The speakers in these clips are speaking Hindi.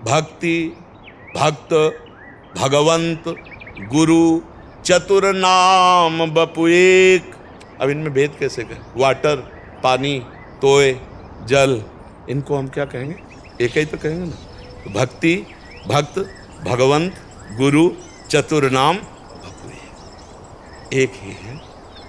भक्ति, भक्त, भगवंत, गुरु, चतुर नाम बपु एक। अब इनमें भेद कैसे करें? वाटर, पानी, तोय, जल, इनको हम क्या कहेंगे? एक ही तो कहेंगे ना। तो भक्ति, भक्त, भगवंत, गुरु, चतुर नाम बपु एक ही है,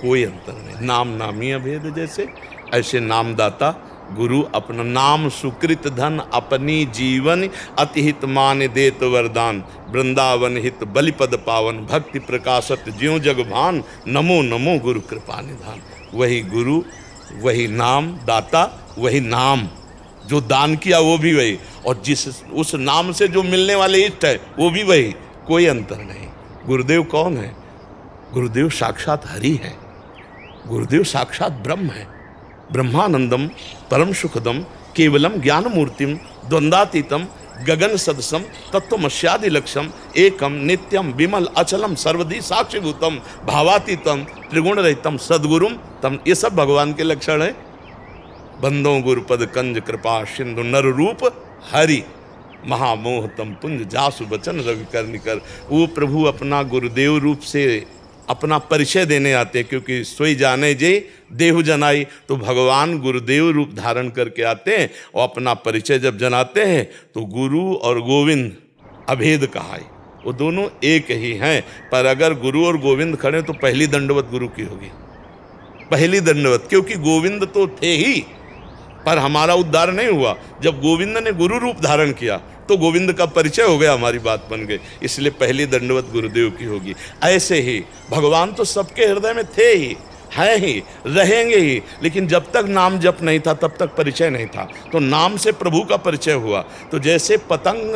कोई अंतर नहीं। नाम नामी अभेद जैसे, ऐसे नामदाता गुरु अपना नाम सुकृत धन अपनी जीवन अतिहित मान देत वरदान। वृंदावन हित बलिपद पावन भक्ति प्रकाशत ज्यों जग भान। नमो नमो गुरु कृपा निधान। वही गुरु, वही नाम दाता, वही नाम जो दान किया वो भी वही, और जिस उस नाम से जो मिलने वाले इष्ट है वो भी वही, कोई अंतर नहीं। गुरुदेव कौन है? गुरुदेव साक्षात हरि है, गुरुदेव साक्षात ब्रह्म है। ब्रह्मानंदम परम सुखदम केवलम ज्ञान मूर्तिम द्वंद्वातीतम गगन सदसम तत्वमस्यादि लक्ष्यम एकम नित्यम विमल अचलम सर्वधी साक्षिभूतम भावातीतम त्रिगुण रहितम सद्गुरुम तम। ये सब भगवान के लक्षण है। बंदों गुरुपद कंज कृपा सिंधु नर रूप हरि महामोह तम पुंज जासु बचन रवि कर निकर। वो प्रभु अपना गुरुदेव रूप से अपना परिचय देने आते हैं, क्योंकि सोई जाने जे देहु जनाई। तो भगवान गुरुदेव रूप धारण करके आते हैं और अपना परिचय जब जनाते हैं तो गुरु और गोविंद अभेद कहा है, वो दोनों एक ही हैं। पर अगर गुरु और गोविंद खड़े तो पहली दंडवत गुरु की होगी, पहली दंडवत, क्योंकि गोविंद तो थे ही पर हमारा उद्धार नहीं हुआ। जब गोविंद ने गुरु रूप धारण किया तो गोविंद का परिचय हो गया, हमारी बात बन गई, इसलिए पहली दंडवत गुरुदेव की होगी। ऐसे ही भगवान तो सबके हृदय में थे ही, हैं ही, रहेंगे ही, लेकिन जब तक नाम जप नहीं था तब तक परिचय नहीं था। तो नाम से प्रभु का परिचय हुआ। तो जैसे पतंग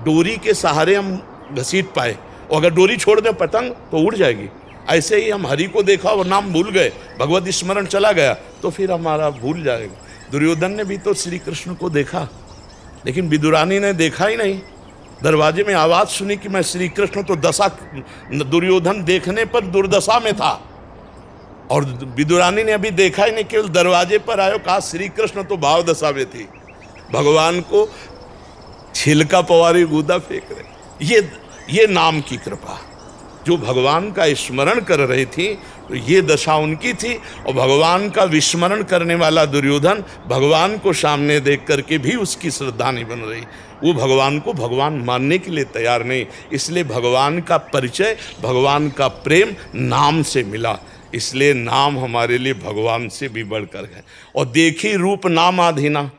डोरी के सहारे हम घसीट पाए, और अगर डोरी छोड़ दें पतंग तो उड़ जाएगी, ऐसे ही हम हरि को देखा और नाम भूल गए, भगवत स्मरण चला गया तो फिर हमारा भूल जाएगा। दुर्योधन ने भी तो श्री कृष्ण को देखा, लेकिन विदुरानी ने देखा ही नहीं। दरवाजे में आवाज़ सुनी कि मैं श्री कृष्ण, तो दशा दुर्योधन देखने पर दुर्दशा में था, और विदुरानी ने अभी देखा ही नहीं, केवल दरवाजे पर आयो, कहा श्री कृष्ण, तो भाव दशा में थी। भगवान को छिलका पवारी गूदा फेंक रहे। ये नाम की कृपा, जो भगवान का स्मरण कर रही थी तो ये दशा उनकी थी। और भगवान का विस्मरण करने वाला दुर्योधन भगवान को सामने देख करके भी उसकी श्रद्धा नहीं बन रही, वो भगवान को भगवान मानने के लिए तैयार नहीं। इसलिए भगवान का परिचय, भगवान का प्रेम नाम से मिला, इसलिए नाम हमारे लिए भगवान से भी बढ़कर है। और देखी रूप नाम आधीना,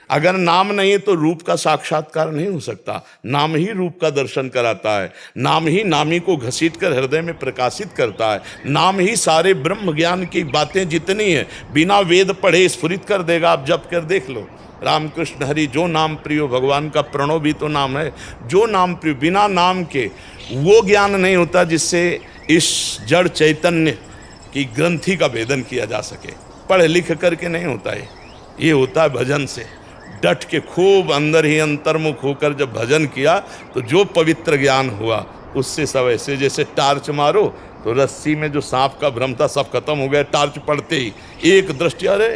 अगर नाम नहीं है तो रूप का साक्षात्कार नहीं हो सकता। नाम ही रूप का दर्शन कराता है, नाम ही नामी को घसीट कर हृदय में प्रकाशित करता है। नाम ही सारे ब्रह्म ज्ञान की बातें जितनी हैं बिना वेद पढ़े स्फुरित कर देगा। आप जप कर देख लो, रामकृष्ण हरि जो नाम प्रियो, भगवान का प्रणव भी तो नाम है। जो नाम प्रियो, बिना नाम के वो ज्ञान नहीं होता जिससे इस जड़ चैतन्य की ग्रंथि का भेदन किया जा सके। पढ़ लिख करके नहीं होता है, ये होता है भजन से। डट के खूब अंदर ही अंतर्मुख होकर जब भजन किया तो जो पवित्र ज्ञान हुआ उससे सब ऐसे जैसे टार्च मारो तो रस्सी में जो सांप का भ्रम था सब खत्म हो गया। टार्च पड़ते ही एक दृष्टि, अरे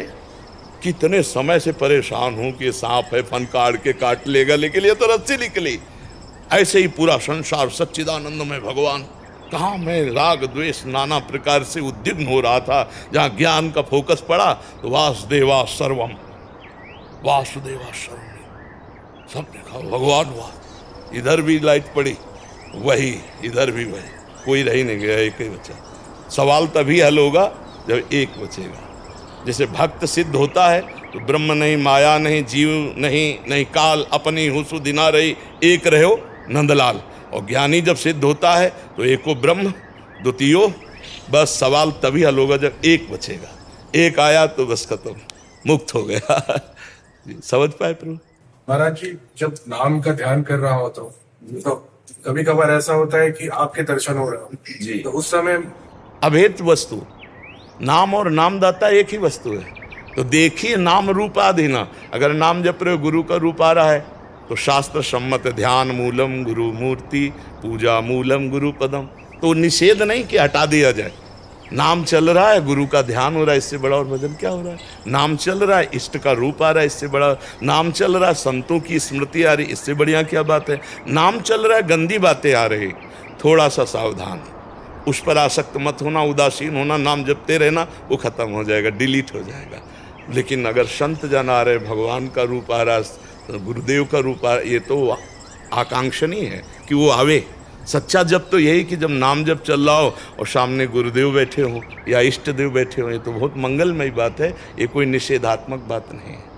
कितने समय से परेशान हूँ कि ये सांप है, फन काट के काट लेगा, लेकिन ये तो रस्सी निकली। ऐसे ही पूरा संसार सच्चिदानंद में भगवान, कहाँ मैं राग द्वेष नाना प्रकार से उद्विग्न हो रहा था। जहाँ ज्ञान का फोकस पड़ा तो वासुदेवा सर्वम, वासुदेवा सर्वम, सब देखा भगवान हुआ। इधर भी लाइट पड़ी वही, इधर भी वही, कोई रह ही नहीं गया, एक ही बचा। सवाल तभी हल होगा जब एक बचेगा। जैसे भक्त सिद्ध होता है तो ब्रह्म नहीं, माया नहीं, जीव नहीं, नहीं काल, अपनी हुसु दिना रही, एक रहो नंदलाल। और ज्ञानी जब सिद्ध होता है तो एको ब्रह्म द्वितीयो, बस सवाल तभी हल होगा जब एक बचेगा। एक आया तो बस खत्म, मुक्त हो गया। समझ पाए प्रभु? महाराज जी, जब नाम का ध्यान कर रहा हो तो कभी कभार ऐसा होता है कि आपके दर्शन हो रहे हो जी, तो उस समय अभेद वस्तु, नाम और नामदाता एक ही वस्तु है। तो देखिए नाम रूप आधीना, अगर नाम जप रहे हो गुरु का रूप आ रहा है तो शास्त्र सम्मत ध्यान मूलम गुरु मूर्ति, पूजा मूलम गुरु पदम। तो निषेध नहीं कि हटा दिया जाए, नाम चल रहा है, गुरु का ध्यान हो रहा है, इससे बड़ा और भजन क्या हो रहा है? नाम चल रहा है, इष्ट का रूप आ रहा है, इससे बड़ा नाम चल रहा है, संतों की स्मृति आ रही, इससे बढ़िया क्या बात है? नाम चल रहा है, गंदी बातें आ रही, थोड़ा सा सावधान, उस पर आसक्त मत होना, उदासीन होना, नाम जपते रहना, वो खत्म हो जाएगा, डिलीट हो जाएगा। लेकिन अगर संत जन आ रहे, भगवान का रूप आ रहा, गुरुदेव का रूप आ रहा, ये तो आकांक्षणीय है कि वो आवे। सच्चा जप तो यही कि जब नाम जप चल रहा हो और सामने गुरुदेव बैठे हों या इष्ट देव बैठे हों, ये तो बहुत मंगलमयी बात है, ये कोई निषेधात्मक बात नहीं है।